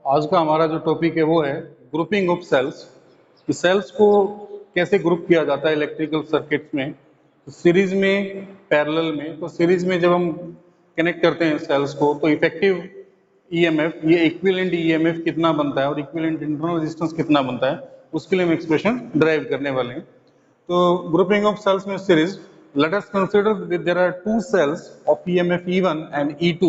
आज का हमारा जो टॉपिक है वो है ग्रुपिंग ऑफ सेल्स। कि सेल्स को कैसे ग्रुप किया जाता है इलेक्ट्रिकल सर्किट्स में, तो सीरीज में, पैरेलल में। तो सीरीज में जब हम कनेक्ट करते हैं सेल्स को तो इफेक्टिव ईएमएफ, ये इक्विवेलेंट ईएमएफ कितना बनता है और इक्विवेलेंट इंटरनल रेजिस्टेंस कितना बनता है, उसके लिए हम एक्सप्रेशन ड्राइव करने वाले हैं। तो ग्रुपिंग ऑफ सेल्स में series, let us consider that there are two cells of EMF E1 and E2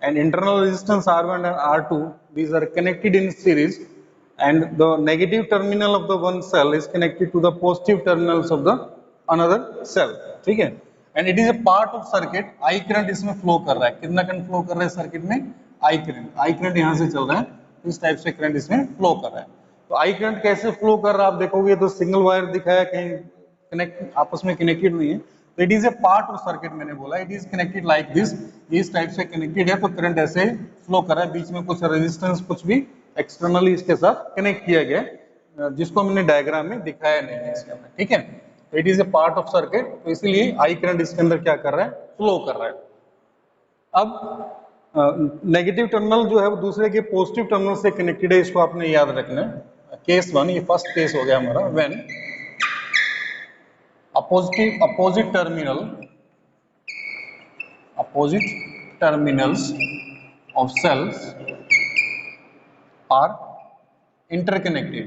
and internal resistance R1 and R2. These are connected in series and the negative terminal of the one cell is connected to the positive terminals of the another cell. ठीक है, and it is a part of circuit. I current इसमें flow कर रहा है। कितना current flow कर रहा है सर्किट में? I current यहाँ से चल रहा है, इस टाइप से करंट इसमें फ्लो कर रहा है। तो आई करंट कैसे फ्लो कर रहा है आप देखोगे तो सिंगल वायर दिखाया, कहीं कनेक्ट आपस में कनेक्टेड नहीं है। तो it is a part of circuit, मैंने बोला it is connected like this, इस टाइप से कनेक्टेड है। तो करंट ऐसे फ्लो कर रहा है, बीच में कुछ रेजिस्टेंस कुछ भी एक्सटर्नली इसके साथ कनेक्ट किया गया है, जिसको हमने डायग्राम में दिखाया नहीं है इसके अंदर। ठीक है, it is a part of circuit, तो इसीलिए आई करंट इसके अंदर क्या कर रहा है? फ्लो कर रहा है। अब नेगेटिव टर्मिनल जो है वो दूसरे के पॉजिटिव टर्मिनल से कनेक्टेड है, इसको आपने याद रखना है। केस 1, ये फर्स्ट केस हो गया हमारा, when opposite terminals of cells are interconnected।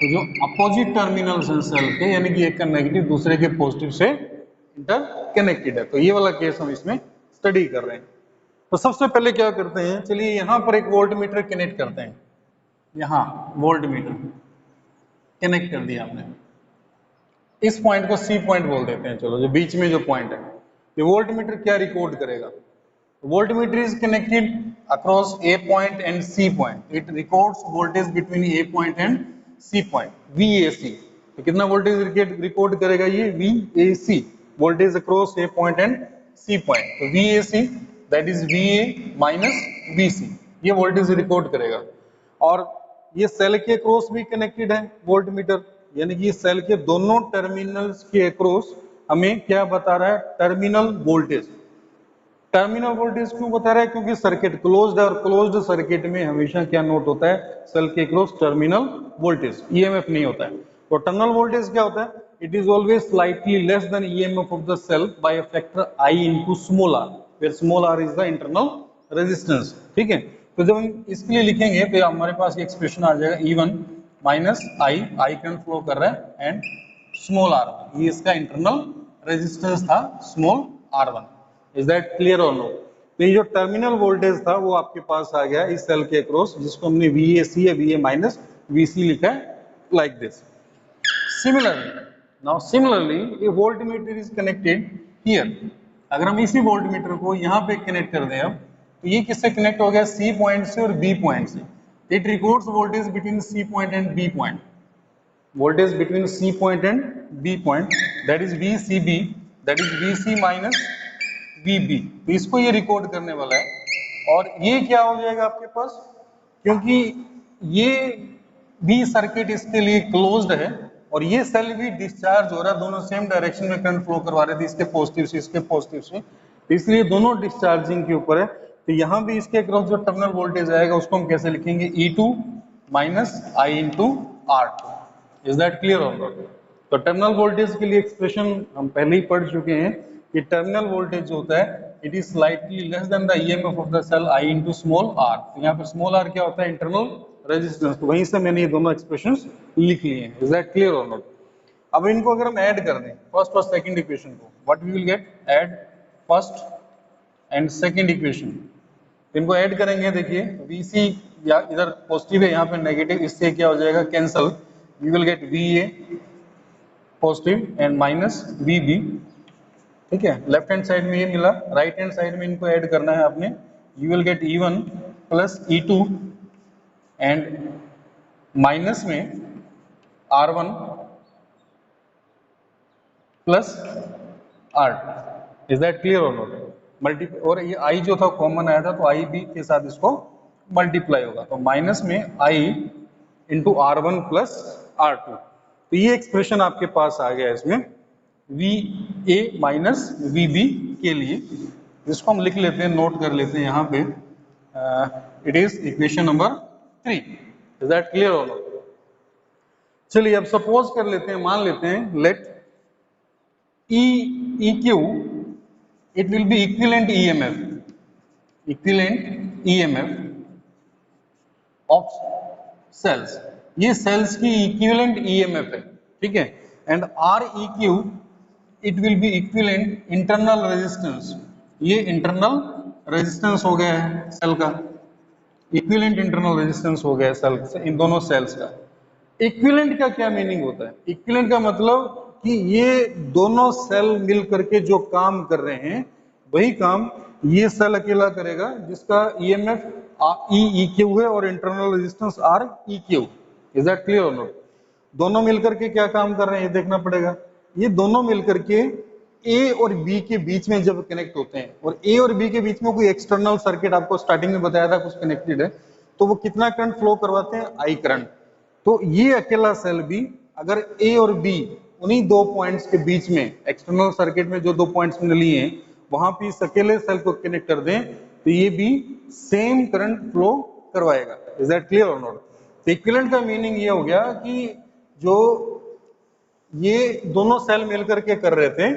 तो जो अपोजिट टर्मिनल्स हैं सेल के, यानी कि एक का नेगेटिव दूसरे के पॉजिटिव से इंटरकनेक्टेड है, तो ये वाला केस हम इसमें स्टडी कर रहे हैं। तो सबसे पहले क्या करते हैं, चलिए यहां पर एक वोल्ट मीटर कनेक्ट करते हैं। यहां वोल्ट मीटर कनेक्ट कर दिया हमने, इस पॉइंट को सी पॉइंट बोल देते हैं। चलो, जो बीच में जो पॉइंट है, ये वोल्ट मीटर क्या रिकॉर्ड करेगा? Voltmeter is connected across A point and C point. It records voltage between A point and C point, VAC। तो कितना वोल्टेज रिकॉर्ड करेगा ये? VAC, voltage across A point and C point. तो VAC that is VA minus VC, ये voltage record करेगा। और ये cell के अक्रॉस भी कनेक्टेड है वोल्ट मीटर, यानी कि सेल के दोनों टर्मिनल्स के अक्रॉस हमें क्या बता रहा है? Terminal voltage. टर्मिनल वोल्टेज क्यों बता रहा है? क्योंकि सर्किट क्लोज्ड है, और क्लोज्ड सर्किट में हमेशा क्या नोट होता है? सेल के अक्रॉस टर्मिनल वोल्टेज, ईएमएफ नहीं होता है। तो टर्मिनल वोल्टेज क्या होता है? It is always slightly less than EMF of the cell by a factor I into small r, where small r is the internal resistance। ठीक है, तो जब हम इसके लिए लिखेंगे तो हमारे पास ये एक्सप्रेशन आ जाएगा E1 minus I current flow कर रहा है, एंड स्मॉल r1, ये इसका इंटरनल रेजिस्टेंस था, small r1। Is that clear और नो? तो ये जो टर्मिनल वोल्टेज था वो आपके पास आ गया इस सेल के अक्रॉस, जिसको हमने VAC या VA माइनस VC लिखा है, like this. Similarly A volt meter is connected here. अगर हम इसी वोल्ट मीटर को यहाँ पे कनेक्ट कर दें अब, तो ये किससे कनेक्ट हो गया? C पॉइंट से और B पॉइंट से। It records voltage between C point and B point, voltage between C point and B point, that is VCB, that is VC minus VB। तो इसको ये रिकॉर्ड करने वाला है। और ये क्या हो जाएगा आपके पास? क्योंकि ये भी सर्किट इसके लिए क्लोज्ड है और ये सेल भी डिस्चार्ज हो रहा है, दोनों सेम डायरेक्शन में करंट फ्लो करवा रहे थे, इसके पॉजिटिव से इसके पॉजिटिव से, तो इसलिए दोनों डिस्चार्जिंग के ऊपर है। तो यहाँ भी इसके अक्रॉस जो टर्मिनल वोल्टेज आएगा उसको हम कैसे लिखेंगे? E2 minus I into R2। Is that clear और नॉट? तो टर्मिनल वोल्टेज के लिए एक्सप्रेशन हम पहले ही पढ़ चुके हैं कि टर्मिनल वोल्टेज जो होता है it is slightly less than the EMF of the cell I into small r। तो यहाँ पर स्मॉल r क्या होता है? Internal resistance. तो वहीं से मैंने ये दोनों एक्सप्रेशंस लिख लिए हैं। इज दैट क्लियर और नॉट? अब इनको अगर हम ऐड कर दें फर्स्ट और सेकंड इक्वेशन को, what we will get? Add first and second equation. इनको ऐड करेंगे, देखिए VC या इधर पॉजिटिव है, यहाँ पे नेगेटिव, इससे क्या हो जाएगा? Cancel. We will get VA positive and minus VB। ठीक है, लेफ्ट हैंड साइड में ये मिला, राइट हैंड साइड में इनको ऐड करना है आपने। You will get E1 plus E2 and minus में R1 plus R2। Is that clear और नॉट? मल्टीप्लाई, और ये I जो था कॉमन आया था, तो I भी के साथ इसको मल्टीप्लाई होगा, तो माइनस में I into R1 plus R2। तो ये एक्सप्रेशन आपके पास आ गया इसमें VA माइनस VB के लिए, जिसको हम लिख लेते हैं, नोट कर लेते हैं यहाँ पे। It is equation number 3. Is that clear और नॉट? चलिए अब सपोज कर लेते हैं, मान लेते हैं, late E EQ it will be equivalent EMF of cells. ये cells की equivalent EMF है, ठीक है. and REQ it will be equivalent internal resistance. ये internal resistance हो गया है सेल का, इक्विवेलेंट इंटरनल रेजिस्टेंस हो गया सेल से, इन दोनों सेल्स का. इक्विवेलेंट का क्या मीनिंग होता है? इक्विवेलेंट का मतलब कि ये दोनों सेल मिल करके जो काम कर रहे हैं वही काम ये सेल अकेला करेगा जिसका ईएमएफ EQ है और internal resistance REQ. Is that clear और नॉट? दोनों मिलकर के क्या काम कर रहे हैं ये देखना पड़ेगा. ये दोनों मिलकर के ए और बी के बीच में जब कनेक्ट होते हैं, और ए और बी के बीच में कोई एक्सटर्नल सर्किट आपको स्टार्टिंग में बताया था कुछ कनेक्टेड है, तो वो कितना करंट फ्लो करवाते हैं? I current. तो ये अकेला सेल भी अगर ए और बी उन्हीं दो पॉइंट्स के बीच में एक्सटर्नल सर्किट में जो दो पॉइंट्स में लिए हैं वहां पे इस अकेले सेल को कनेक्ट कर दें तो ये भी सेम करंट फ्लो करवाएगा. इज दैट क्लियर और नॉट? तो इक्विवेलेंट का मीनिंग ये हो गया कि जो ये दोनों सेल मिलकर के कर रहे थे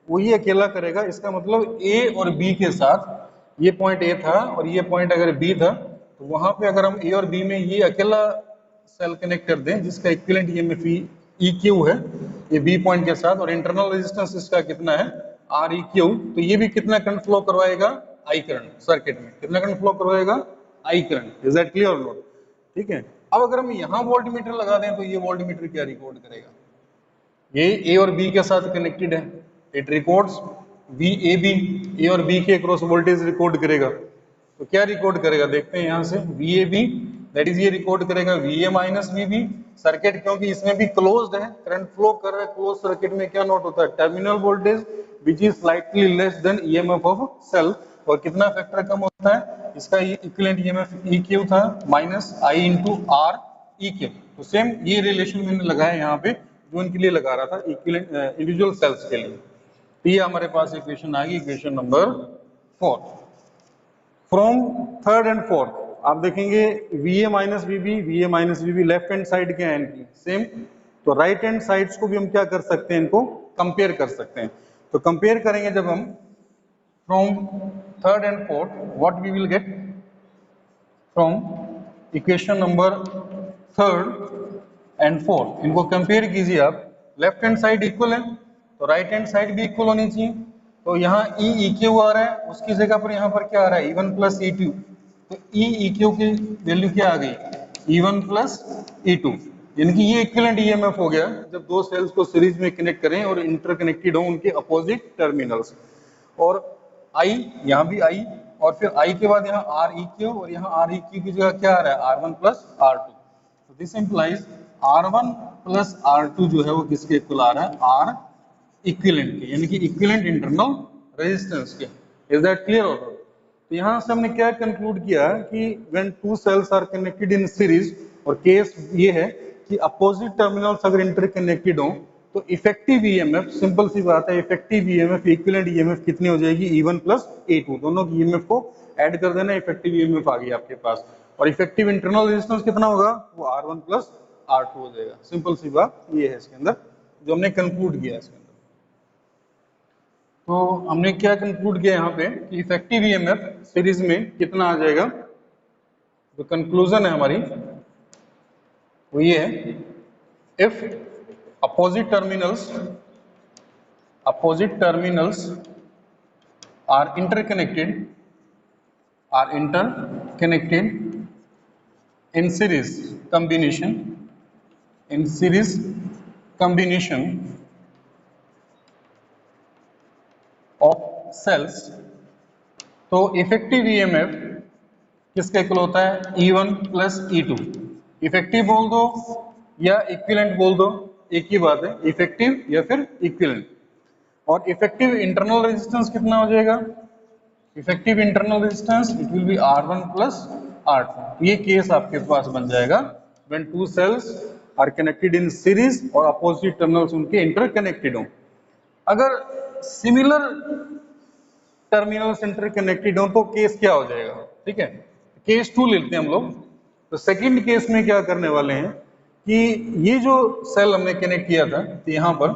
वो ये अकेला करेगा. इसका मतलब ए और बी के साथ, ये पॉइंट ए था और ये पॉइंट अगर बी था, तो वहां पे अगर हम ए और बी में ये अकेला सेल कनेक्ट कर दें जिसका इक्विवेलेंट ईएमएफ EQ है ये बी पॉइंट के साथ, और इंटरनल रेजिस्टेंस इसका कितना है? REQ. तो ये भी कितना करंट फ्लो करवाएगा? I current. सर्किट में कितना करंट फ्लो करवाएगा? I current. Is that clear और नॉट? ठीक है. अब अगर हम यहाँ वोल्टमीटर लगा दें तो ये वोल्टमीटर क्या रिकॉर्ड करेगा? ये ए और बी के साथ कनेक्टेड है, इट रिकॉर्ड्स VAB. ए और बी के अक्रॉस वोल्टेज रिकॉर्ड करेगा. तो क्या रिकॉर्ड करेगा देखते हैं यहाँ से. VAB दैट इज ये रिकॉर्ड करेगा VA माइनस VB. सर्किट क्योंकि इसमें भी क्लोज्ड है, करंट फ्लो कर रहा है, क्लोज सर्किट में क्या नोट होता है? Terminal voltage which is slightly less than EMF of cell. और कितना फैक्टर कम होता है? इसका इक्विवेलेंट EMF EQ था माइनस I इंटू REQ. तो सेम ये रिलेशन मैंने लगाया यहाँ पे जो इनके लिए लगा रहा था इक्विवेलेंट इंडिविजुअल सेल्स के लिए. तो ये हमारे पास इक्वेशन आ गई, equation number 4. From third and fourth आप देखेंगे VA minus VB left hand side क्या है इनकी? सेम. तो राइट हैंड साइड्स को भी हम क्या कर सकते हैं? इनको कंपेयर कर सकते हैं. तो कंपेयर करेंगे जब हम from third and fourth, what we will get from equation number third and fourth. इनको कंपेयर कीजिए आप. लेफ्ट हैंड साइड इक्वल है तो राइट हैंड साइड भी इक्वल होनी चाहिए. तो यहाँ EQ आ रहा है, उसकी जगह पर यहाँ पर क्या आ रहा है? E1 plus E2. तो EQ की वैल्यू क्या आ गई? E1 plus E2. यानी कि ये इक्विवेलेंट EMF हो गया जब दो सेल्स को सीरीज में कनेक्ट करें और इंटरकनेक्टेड हो उनके अपोजिट टर्मिनल्स. और I, यहाँ भी I, और फिर I के बाद यहाँ REQ, और यहाँ REQ की जगह क्या आ रहा है? R1 plus R2. तो this implies R1 plus R2 जो है वो किसके इक्वल आ रहा है? R इक्विवेलेंट के, यानी कि इक्विवेलेंट इंटरनल रेजिस्टेंस के. Is that clear? तो यहां से हमने क्या कंक्लूड किया कि when two cells are connected in series, और केस ये है कि अपोजिट टर्मिनल्स अगर इंटरकनेक्टेड हो तो इफेक्टिव ईएमएफ, सिंपल सी बात है, इफेक्टिव ईएमएफ इक्विवेलेंट ईएमएफ कितनी हो जाएगी? E1 plus A2. दोनों की ईएमएफ को ऐड कर देना, इफेक्टिव ईएमएफ आ गई आपके पास. और इफेक्टिव इंटरनल रेजिस्टेंस कितना होगा? वो R1 प्लस R2 हो जाएगा. सिंपल सी बात ये है इसके अंदर जो हमने कंक्लूड किया इसके अंदर. तो हमने क्या कंक्लूड किया यहाँ पे कि इफेक्टिव ईएमएफ सीरीज में कितना आ जाएगा? जो कंक्लूजन है हमारी वो ये है, if opposite terminals are interconnected in series combination of cells, तो इफेक्टिव ईएमएफ किसका इक्वल होता है? E1 plus E2. इफेक्टिव बोल दो या इक्विवेलेंट बोल दो, एक ही बात है, इफेक्टिव या फिर इक्विवेलेंट. और इफेक्टिव इंटरनल रेजिस्टेंस कितना हो जाएगा? Effective internal resistance it will be R1 plus R2. ये केस आपके पास बन जाएगा when two cells are connected in series और अपोजिट टर्मिनल्स उनके इंटरकनेक्टेड हो. अगर सिमिलर टर्मिनल्स इंटरकनेक्टेड हो तो केस क्या हो जाएगा? ठीक है, केस 2 लेते हैं हम लोग। तो सेकंड केस में क्या करने वाले हैं कि ये जो सेल हमने कनेक्ट किया था तो यहाँ पर,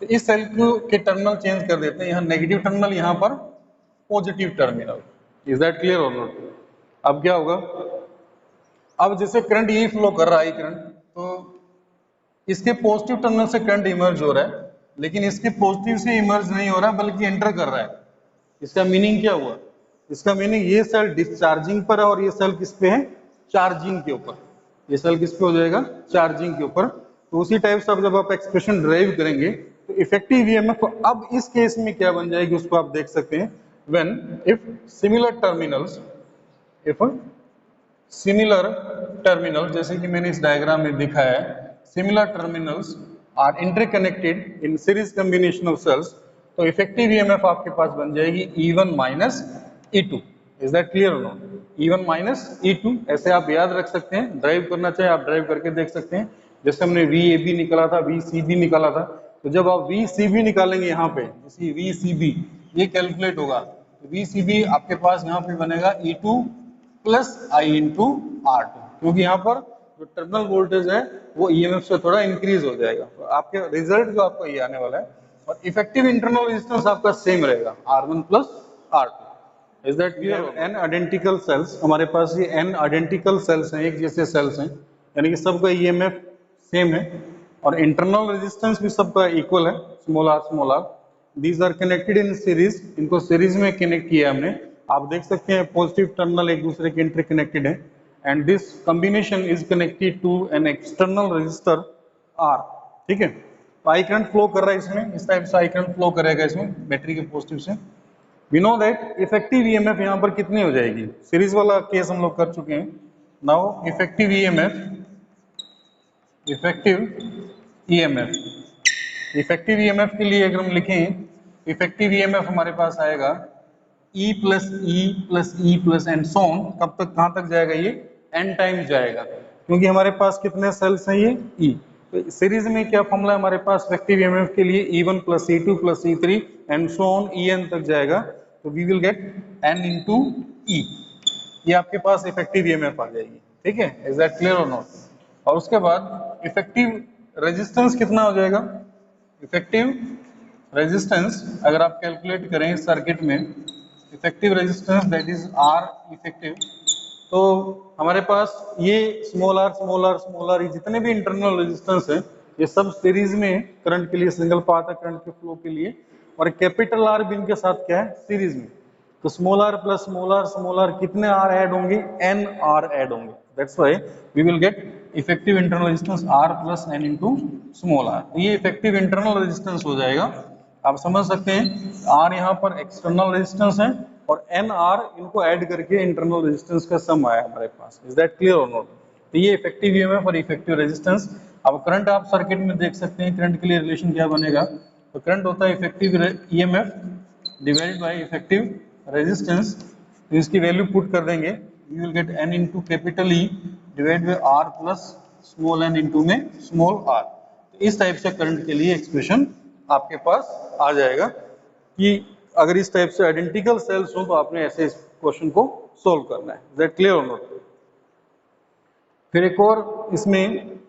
तो इस सेल के टर्मिनल चेंज कर देते हैं, यहाँ नेगेटिव टर्मिनल, यहाँ पर positive terminal. Is that clear और नॉट? अब क्या होगा, अब जैसे करंट यही फ्लो कर रहा है करंट, तो इसके पॉजिटिव टर्मिनल से करंट इमर्ज हो रहा है, लेकिन इसके पॉजिटिव से इमर्ज नहीं हो रहा बल्कि एंटर कर रहा है। इसका मीनिंग क्या हुआ? इसका मीनिंग ये सेल डिस्चार्जिंग पर है और ये सेल किस पे है? चार्जिंग के ऊपर। ये सेल किस पे हो जाएगा? चार्जिंग के ऊपर। तो उसी टाइप से अब जब आप एक्सप्रेशन ड्राइव करेंगे तो इफेक्टिव ईएमएफ अब इस केस में क्या बन जाएगी उसको आप देख सकते हैं। When if similar terminals, if similar terminal, जैसे कि मैंने इस डायग्राम में दिखाया है, similar terminals are interconnected in series combination of cells, तो इफेक्टिव ईएमएफ आपके पास बन जाएगी E1 minus E2। Is that clear और नॉट? E1 माइनस E2 ऐसे आप याद रख सकते हैं, ड्राइव करना चाहे आप ड्राइव करके देख सकते हैं। जैसे हमने VAB निकाला था, VCB निकाला था, तो जब आप VCB निकालेंगे यहाँ पे, जैसे VCB ये कैलकुलेट होगा, तो VCB आपके पास यहाँ पे बनेगा E2 plus I into R2, क्योंकि यहाँ पर जो टर्मिनल वोल्टेज है वो ईएमएफ से थोड़ा इंक्रीज हो जाएगा, तो आपके रिजल्ट जो आपको ये आने वाला है। और इफेक्टिव इंटरनल रेजिस्टेंस आपका सेम रहेगा R1 plus R2। Is that clear? n identical sales, हमारे पास ये n आइडेंटिकल सेल्स हैं, एक जैसे सेल्स हैं, यानी कि सबका ईएमएफ सेम है और इंटरनल रेजिस्टेंस भी सबका इक्वल है, small r। These are connected in series, इनको सीरीज में कनेक्ट किया हमने। आप देख सकते हैं पॉजिटिव टर्मिनल एक दूसरे के इंटरकनेक्टेड है, and this combination is connected to an external resistor R। ठीक है, तो आई करंट फ्लो कर रहा है इसमें, इस टाइप से आई करंट फ्लो करेगा इसमें बैटरी के पॉजिटिव से। We know that effective EMF यहाँ पर कितनी हो जाएगी? सीरीज वाला केस हम लोग कर चुके हैं। Now effective EMF, effective EMF के लिए अगर हम लिखें, इफेक्टिव ईएमएफ हमारे पास आएगा E plus E plus E plus and so on. कब तक, कहाँ तक जाएगा ये? n टाइम्स जाएगा, क्योंकि हमारे पास कितने सेल्स हैं? ये E। तो सीरीज में क्या फॉर्मूला है हमारे पास इफेक्टिव ईएमएफ के लिए? E1 plus E2 plus E3 and so on En तक जाएगा, तो we will get n into E। ये आपके पास इफेक्टिव ईएमएफ आ जाएगी। ठीक है, इज दैट क्लियर और नॉट? और उसके बाद इफेक्टिव रेजिस्टेंस कितना हो जाएगा? इफेक्टिव रेजिस्टेंस अगर आप कैलकुलेट करें सर्किट में, effective resistance that is R effective, तो हमारे पास ये स्मॉल r ये जितने भी इंटरनल रेजिस्टेंस है ये सब सीरीज में करंट के लिए सिंगल पाथ है करंट के फ्लो के लिए, और कैपिटल R भी इनके साथ क्या है? सीरीज में। तो small r plus small r कितने R ऐड होंगे? n R ऐड होंगे। That's why we will get effective internal resistance R plus n into small r। ये इफेक्टिव इंटरनल रेजिस्टेंस हो जाएगा। आप समझ सकते हैं R यहाँ पर एक्सटर्नल रेजिस्टेंस है और n R इनको ऐड करके इंटरनल रेजिस्टेंस का सम आया हमारे पास। इज दैट क्लियर और नॉट? तो ये इफेक्टिव ईएमएफ और इफेक्टिव रेजिस्टेंस। अब करंट आप सर्किट में देख सकते हैं, करंट के लिए रिलेशन क्या बनेगा? तो करंट होता है effective EMF divided by effective resistance. तो इसकी वैल्यू पुट कर देंगे, you will get n into capital E divide by R plus small n into में स्मॉल r। तो इस टाइप से करंट के लिए एक्सप्रेशन आपके पास आ जाएगा कि अगर इस टाइप से आइडेंटिकल सेल्स हो तो आपने ऐसे इस क्वेश्चन को सोल्व करना है। दैट क्लियर और नॉट? फिर एक और इसमें